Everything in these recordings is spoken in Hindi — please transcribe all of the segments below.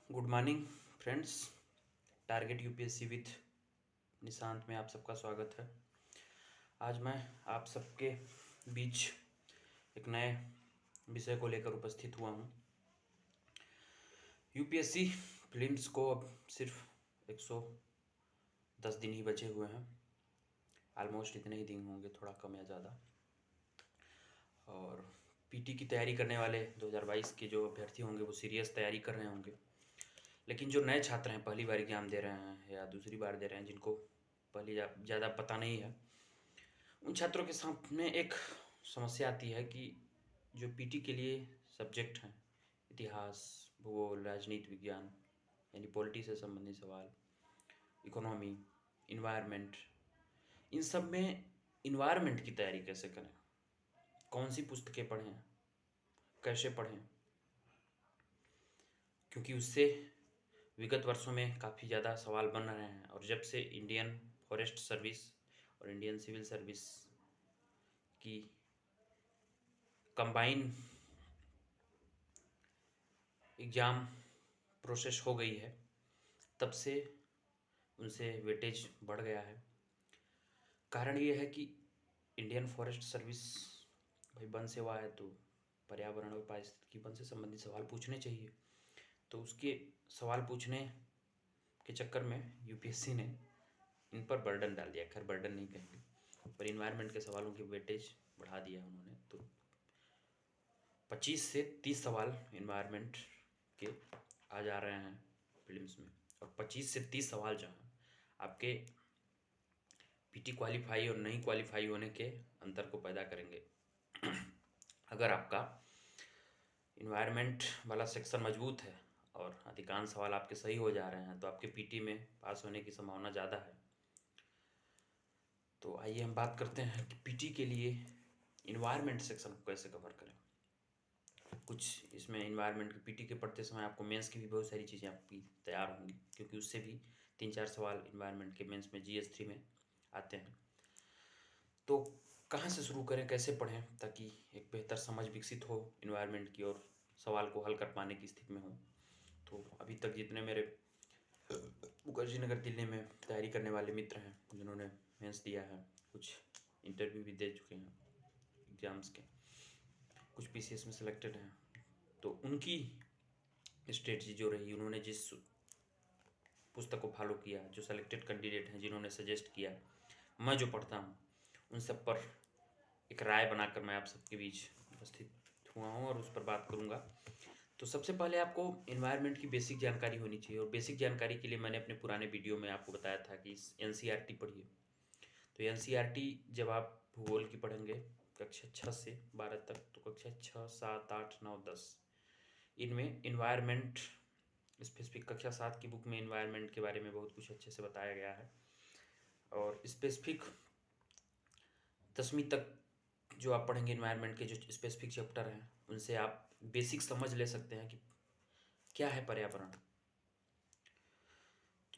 Good morning friends. Target UPSC with Nishant में आप सबका स्वागत है। आज मैं आप सबके बीच एक नए विषय को लेकर उपस्थित हुआ हूँ। यूपीएससी प्रीलिम्स को अब सिर्फ 110 दिन ही बचे हुए हैं। ऑलमोस्ट इतने ही दिन होंगे, थोड़ा कम या ज़्यादा। और पीटी की तैयारी करने वाले 2022 के जो अभ्यर्थी होंगे वो सीरियस तैयारी कर रहे होंगे। लेकिन जो नए छात्र हैं, पहली बार एग्जाम दे रहे हैं या दूसरी बार दे रहे हैं, जिनको पहली ज़्यादा पता नहीं है, उन छात्रों के सामने एक समस्या आती है कि जो पीटी के लिए सब्जेक्ट हैं, इतिहास, भूगोल, राजनीति विज्ञान यानी पॉलिटी से संबंधित सवाल, इकोनॉमी, इन्वायरमेंट, इन सब में इन्वायरमेंट की तैयारी कैसे करें, कौन सी पुस्तकें पढ़ें, कैसे पढ़ें, क्योंकि उससे विगत वर्षों में काफ़ी ज़्यादा सवाल बन रहे हैं। और जब से इंडियन फॉरेस्ट सर्विस और इंडियन सिविल सर्विस की कंबाइन एग्ज़ाम प्रोसेस हो गई है, तब से उनसे वेटेज बढ़ गया है। कारण ये है कि इंडियन फॉरेस्ट सर्विस भाई वन सेवा है, तो पर्यावरण और पारिस्थितिकी वन से संबंधित सवाल पूछने चाहिए। तो उसके सवाल पूछने के चक्कर में यूपीएससी ने इन पर बर्डन डाल दिया। खैर, बर्डन नहीं कहेंगे, पर इन्वायरमेंट के सवालों की वेटेज बढ़ा दिया उन्होंने। तो 25 से 30 सवाल इन्वायरमेंट के आ जा रहे हैं प्रीलिम्स में, और 25 से 30 सवाल जो हैं आपके पीटी क्वालिफाई और नहीं क्वालिफाई होने के अंतर को पैदा करेंगे। अगर आपका इन्वायरमेंट वाला सेक्शन मजबूत है और अधिकांश सवाल आपके सही हो जा रहे हैं, तो आपके पीटी में पास होने की संभावना ज़्यादा है। तो आइए हम बात करते हैं कि पीटी के लिए इन्वायरमेंट सेक्शन को कैसे कवर करें। कुछ इसमें इन्वायरमेंट की पीटी के पढ़ते समय आपको मेंस की भी बहुत सारी चीज़ें आपकी तैयार होंगी, क्योंकि उससे भी 3-4 सवाल इन्वायरमेंट के मेंस में GS3 में आते हैं। तो कहाँ से शुरू करें, कैसे पढ़ें, ताकि एक बेहतर समझ विकसित हो इन्वायरमेंट की और सवाल को हल कर पाने की स्थिति में हो। तो अभी तक जितने मेरे मुखर्जी नगर दिल्ली में तैयारी करने वाले मित्र हैं, जिन्होंने मेंस दिया है, कुछ इंटरव्यू भी दे चुके हैं एग्ज़ाम्स के, कुछ पीसीएस में सिलेक्टेड हैं, तो उनकी स्ट्रेटजी जो रही, उन्होंने जिस पुस्तक को फॉलो किया, जो सेलेक्टेड कैंडिडेट हैं जिन्होंने सजेस्ट किया, मैं जो पढ़ता हूँ, उन सब पर एक राय बनाकर मैं आप सबके बीच उपस्थित हुआ हूँ और उस पर बात करूँगा। तो सबसे पहले आपको इन्वायरमेंट की बेसिक जानकारी होनी चाहिए, और बेसिक जानकारी के लिए मैंने अपने पुराने वीडियो में आपको बताया था कि NCERT पढ़िए। तो NCERT जब आप भूगोल की पढ़ेंगे कक्षा 6 से 12 तक, तो कक्षा 6, 7, 8, 9, 10 इनमें इन्वायरमेंट स्पेसिफिक, कक्षा 7 की बुक में इन्वायरमेंट के बारे में बहुत कुछ अच्छे से बताया गया है। और स्पेसिफिक 10वीं तक जो आप पढ़ेंगे इन्वायरमेंट के जो स्पेसिफिक चैप्टर हैं, उनसे आप बेसिक समझ ले सकते हैं कि क्या है पर्यावरण।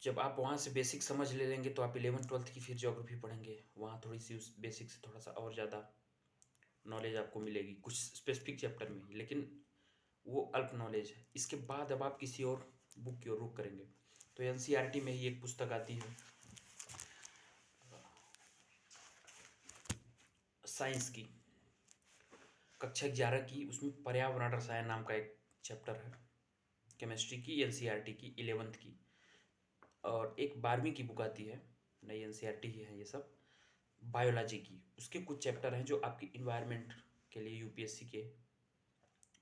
जब आप वहाँ से बेसिक समझ ले लेंगे, तो आप 11th-12th की फिर ज्योग्राफी पढ़ेंगे, वहाँ थोड़ी सी उस बेसिक से थोड़ा सा और ज़्यादा नॉलेज आपको मिलेगी कुछ स्पेसिफिक चैप्टर में, लेकिन वो अल्प नॉलेज है। इसके बाद अब आप किसी और बुक की ओर रुख करेंगे, तो NCERT में ही एक पुस्तक आती है साइंस की, कक्षा 11 की, उसमें पर्यावरण रसायन नाम का एक चैप्टर है। केमिस्ट्री की NCERT की 11th की, और एक 12वीं की बुक आती है, नई NCERT ही है ये सब, बायोलॉजी की। उसके कुछ चैप्टर हैं जो आपकी इन्वायरमेंट के लिए यूपीएससी के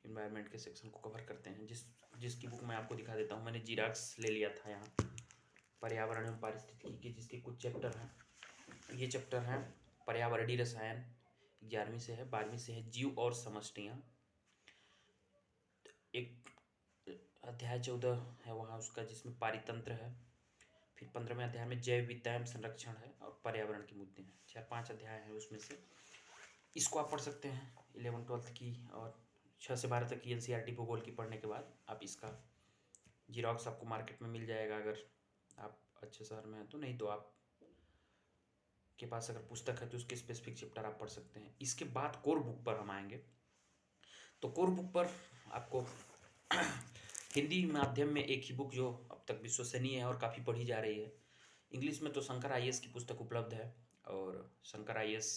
इन्वायरमेंट के सेक्शन को कवर करते हैं, जिसकी बुक मैं आपको दिखा देता हूँ। मैंने जीराक्स ले लिया था यहाँ, पर्यावरण एवं पारिस्थितिकी के, जिसके कुछ चैप्टर हैं। ये चैप्टर हैं पर्यावरणीय रसायन, 11वीं से है, 12वीं से है जीव और समष्टियाँ। एक अध्याय 14 है वहाँ उसका, जिसमें पारितंत्र है। फिर 15वें अध्याय में जैव विविधता एवं संरक्षण है और पर्यावरण के मुद्दे हैं। 4-5 अध्याय हैं उसमें से। इसको आप पढ़ सकते हैं 11th-12th की, और 6 से 12 तक की NCERT भूगोल की पढ़ने के बाद आप इसका जीरोक्स आपको मार्केट में मिल जाएगा, अगर आप अच्छे शहर में हैं तो। नहीं तो आप के पास अगर पुस्तक है तो उसके स्पेसिफिक चैप्टर आप पढ़ सकते हैं। इसके बाद कोर बुक पर हम आएंगे। तो कोर बुक पर आपको हिंदी माध्यम में एक ही बुक जो अब तक विश्वसनीय है और काफ़ी पढ़ी जा रही है। इंग्लिश में तो शंकर आईएएस की पुस्तक उपलब्ध है, और Shankar IAS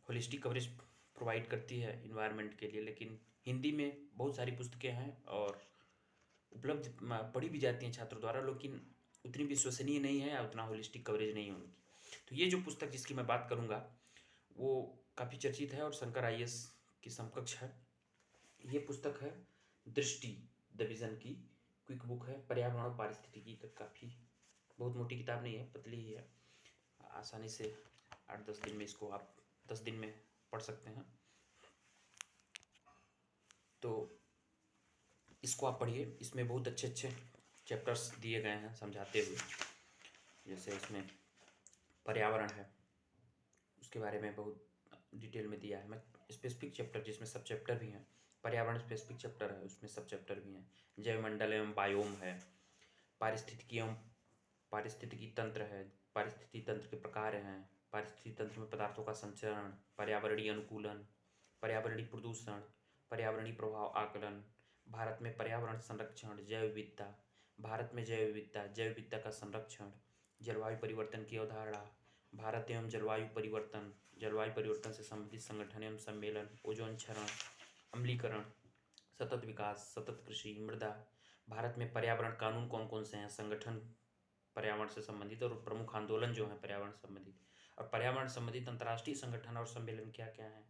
holistic coverage provide करती है इन्वायरमेंट के लिए। लेकिन हिंदी में बहुत सारी पुस्तकें हैं और उपलब्ध पढ़ी भी जाती हैं छात्रों द्वारा, लेकिन उतनी विश्वसनीय नहीं है या उतना होलिस्टिक कवरेज नहीं है उनकी। तो ये जो पुस्तक जिसकी मैं बात करूँगा वो काफ़ी चर्चित है और शंकर आईएएस की समकक्ष है। ये पुस्तक है दृष्टि, द विजन की क्विक बुक है, पर्यावरण और पारिस्थितिकी का। काफ़ी बहुत मोटी किताब नहीं है, पतली ही है, आसानी से 8-10 दिन में इसको आप 10 दिन में पढ़ सकते हैं। तो इसको आप पढ़िए, इसमें बहुत अच्छे अच्छे चैप्टर्स दिए गए हैं समझाते हुए। जैसे इसमें पर्यावरण है, उसके बारे में बहुत डिटेल में दिया है। मैं स्पेसिफिक चैप्टर जिसमें सब चैप्टर भी हैं, पर्यावरण स्पेसिफिक चैप्टर है, उसमें सब चैप्टर भी हैं। जैवमंडल एवं बायोम है, पारिस्थितिकी एवं पारिस्थितिकी तंत्र है, पारिस्थितिकी तंत्र के प्रकार हैं, पारिस्थितिकी तंत्र में पदार्थों का संचरण, पर्यावरणीय अनुकूलन, पर्यावरणीय प्रदूषण, पर्यावरणीय प्रभाव आकलन, भारत में पर्यावरण संरक्षण, जैव विविधता, भारत में जैव विविधता, जैव विविधता का संरक्षण, जलवायु परिवर्तन की अवधारणा, भारत एवं जलवायु परिवर्तन, जलवायु परिवर्तन से संबंधित संगठन एवं सम्मेलन, ओजोन क्षरण, अम्लीकरण, सतत विकास, सतत कृषि, मृदा, भारत में पर्यावरण कानून कौन कौन से हैं, संगठन पर्यावरण से संबंधित और प्रमुख आंदोलन जो हैं पर्यावरण संबंधित, और पर्यावरण संबंधित अंतर्राष्ट्रीय संगठन और सम्मेलन क्या क्या हैं,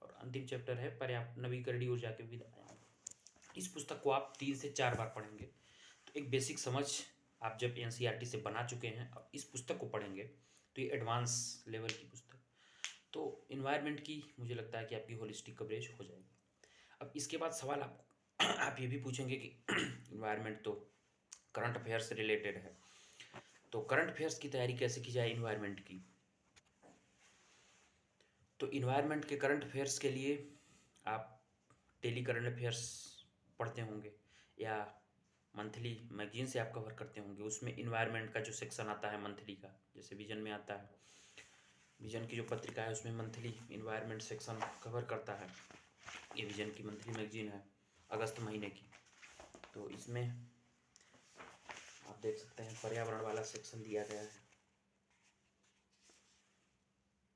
और अंतिम चैप्टर है नवीकरणीय ऊर्जा के विविध आयाम। इस पुस्तक को आप 3 से 4 बार पढ़ेंगे तो एक बेसिक समझ आप जब एनसीईआरटी से बना चुके हैं और इस पुस्तक को पढ़ेंगे तो ये एडवांस लेवल की पुस्तक, तो इन्वायरमेंट की मुझे लगता है कि आपकी होलिस्टिक कवरेज हो जाएगी। अब इसके बाद सवाल आप ये भी पूछेंगे कि इन्वायरमेंट तो करंट अफेयर से रिलेटेड है, तो करंट अफेयर्स की तैयारी कैसे की जाए इन्वायरमेंट की। तो इन्वायरमेंट के करंट अफेयर्स के लिए आप डेली करंट अफेयर्स पढ़ते होंगे या मंथली मैगजीन से आप कवर करते होंगे। उसमें इन्वायरमेंट का जो सेक्शन आता है मंथली का, जैसे विजन में आता है, विजन की जो पत्रिका है उसमें मंथली इन्वायरमेंट सेक्शन कवर करता है। ये विजन की मंथली मैगजीन है अगस्त महीने की। तो इसमें आप देख सकते हैं पर्यावरण वाला सेक्शन दिया गया है।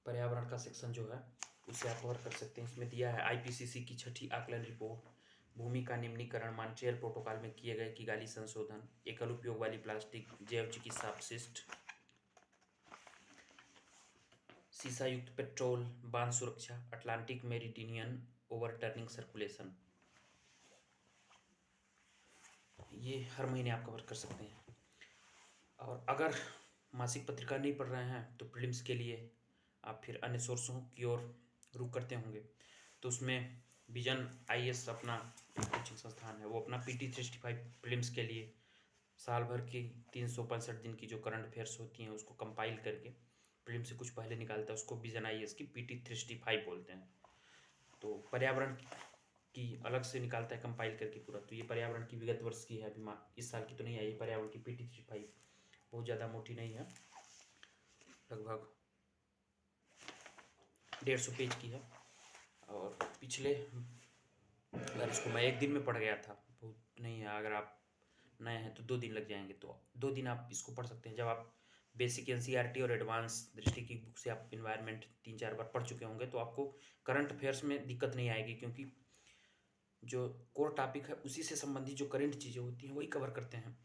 पर्यावरण का सेक्शन जो है उसे आप कवर कर सकते हैं। इसमें दिया है आईपीसीसी की 6ठी आकलन रिपोर्ट, भूमि का निम्नीकरण, मॉन्ट्रियल प्रोटोकॉल में किए गए किगाली संशोधन, एकल उपयोग वाली प्लास्टिक, जैव चिकित्सा अपशिष्ट, शीशा युक्त पेट्रोल, बांध सुरक्षा, अटलांटिक मेडिटेरियन ओवरटर्निंग सर्कुलेशन, ये हर महीने आप कवर कर सकते हैं। और अगर मासिक पत्रिका नहीं पढ़ रहे हैं तो प्रीलिम्स के लिए आप फिर अन्य सोर्सों की ओर रुख करते होंगे। तो उसमें विजन आईएएस अपना कोचिंग संस्थान है, वो अपना PT 365 प्रीलिम्स के लिए साल भर की 365 दिन की जो करंट अफेयर्स होती हैं उसको कंपाइल करके प्रीलिम से कुछ पहले निकालता है, उसको विजन आईएएस की PT 365 बोलते हैं। तो पर्यावरण की अलग से निकालता है कंपाइल करके पूरा। तो ये पर्यावरण की विगत वर्ष की है, अभी इस साल की तो नहीं आई। पर्यावरण की PT 365 बहुत ज़्यादा मोटी नहीं है, लगभग 150 पेज की है। और पिछले, अगर इसको मैं एक दिन में पढ़ गया था, बहुत नहीं है। अगर आप नए हैं तो 2 दिन लग जाएंगे, तो 2 दिन आप इसको पढ़ सकते हैं। जब आप बेसिक एनसीईआरटी और एडवांस दृष्टि की बुक से आप इन्वायरमेंट 3-4 बार पढ़ चुके होंगे तो आपको करंट अफेयर्स में दिक्कत नहीं आएगी, क्योंकि जो कोर टॉपिक है उसी से संबंधित जो करंट चीज़ें होती हैं वही कवर करते हैं।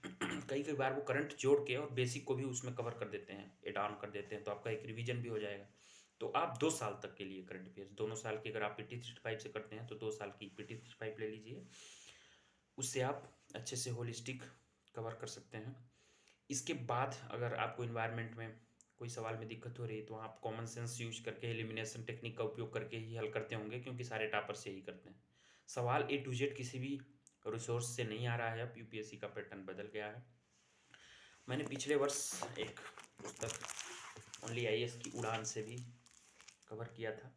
कई कई बार वो करंट जोड़ के और बेसिक को भी उसमें कवर कर देते हैं, एड ऑन कर देते हैं, तो आपका एक रिवीजन भी हो जाएगा। तो आप 2 साल तक के लिए करंट अफेयर्स, दोनों साल की अगर आप PT 365 से करते हैं तो 2 साल की PT 365 ले लीजिए, उससे आप अच्छे से होलिस्टिक कवर कर सकते हैं। इसके बाद अगर आपको इन्वायरमेंट में कोई सवाल में दिक्कत हो रही है तो आप कॉमन सेंस यूज करके एलिमिनेशन टेक्निक का उपयोग करके ही हल करते होंगे, क्योंकि सारे टॉपर्स यही करते हैं। सवाल A to Z किसी भी रिसोर्स से नहीं आ रहा है, अब यूपीएससी का पैटर्न बदल गया है। मैंने पिछले वर्ष एक पुस्तक ओनली आईएएस की उड़ान से भी कवर किया था,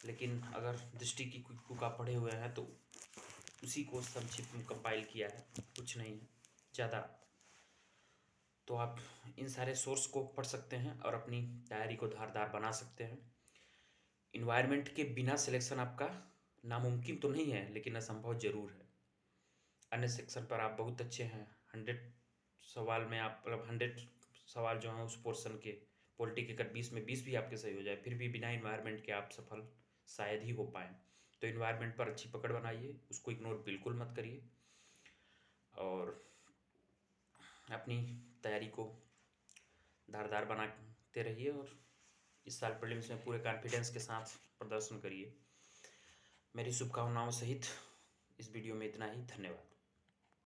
लेकिन अगर दृष्टि की कुछ बुक आप पढ़े हुए हैं तो उसी को संक्षिप्त में कंपाइल किया है, कुछ नहीं है ज़्यादा। तो आप इन सारे सोर्स को पढ़ सकते हैं और अपनी तैयारी को धारदार बना सकते हैं। इन्वायरमेंट के बिना सिलेक्शन आपका नामुमकिन तो नहीं है, लेकिन असंभव जरूर है। अन्य सेक्शन पर आप बहुत अच्छे हैं। 100 सवाल में आप मतलब 100 सवाल जो हैं उस पोर्शन के पॉलिटी के, अगर 20 में 20 भी आपके सही हो जाए, फिर भी बिना इन्वायरमेंट के आप सफल शायद ही हो पाएँ। तो इन्वायरमेंट पर अच्छी पकड़ बनाइए, उसको इग्नोर बिल्कुल मत करिए और अपनी तैयारी को धारदार बनाते रहिए और इस साल प्रीलिम्स में पूरे कॉन्फिडेंस के साथ प्रदर्शन करिए। मेरी शुभकामनाओं सहित इस वीडियो में इतना ही। धन्यवाद।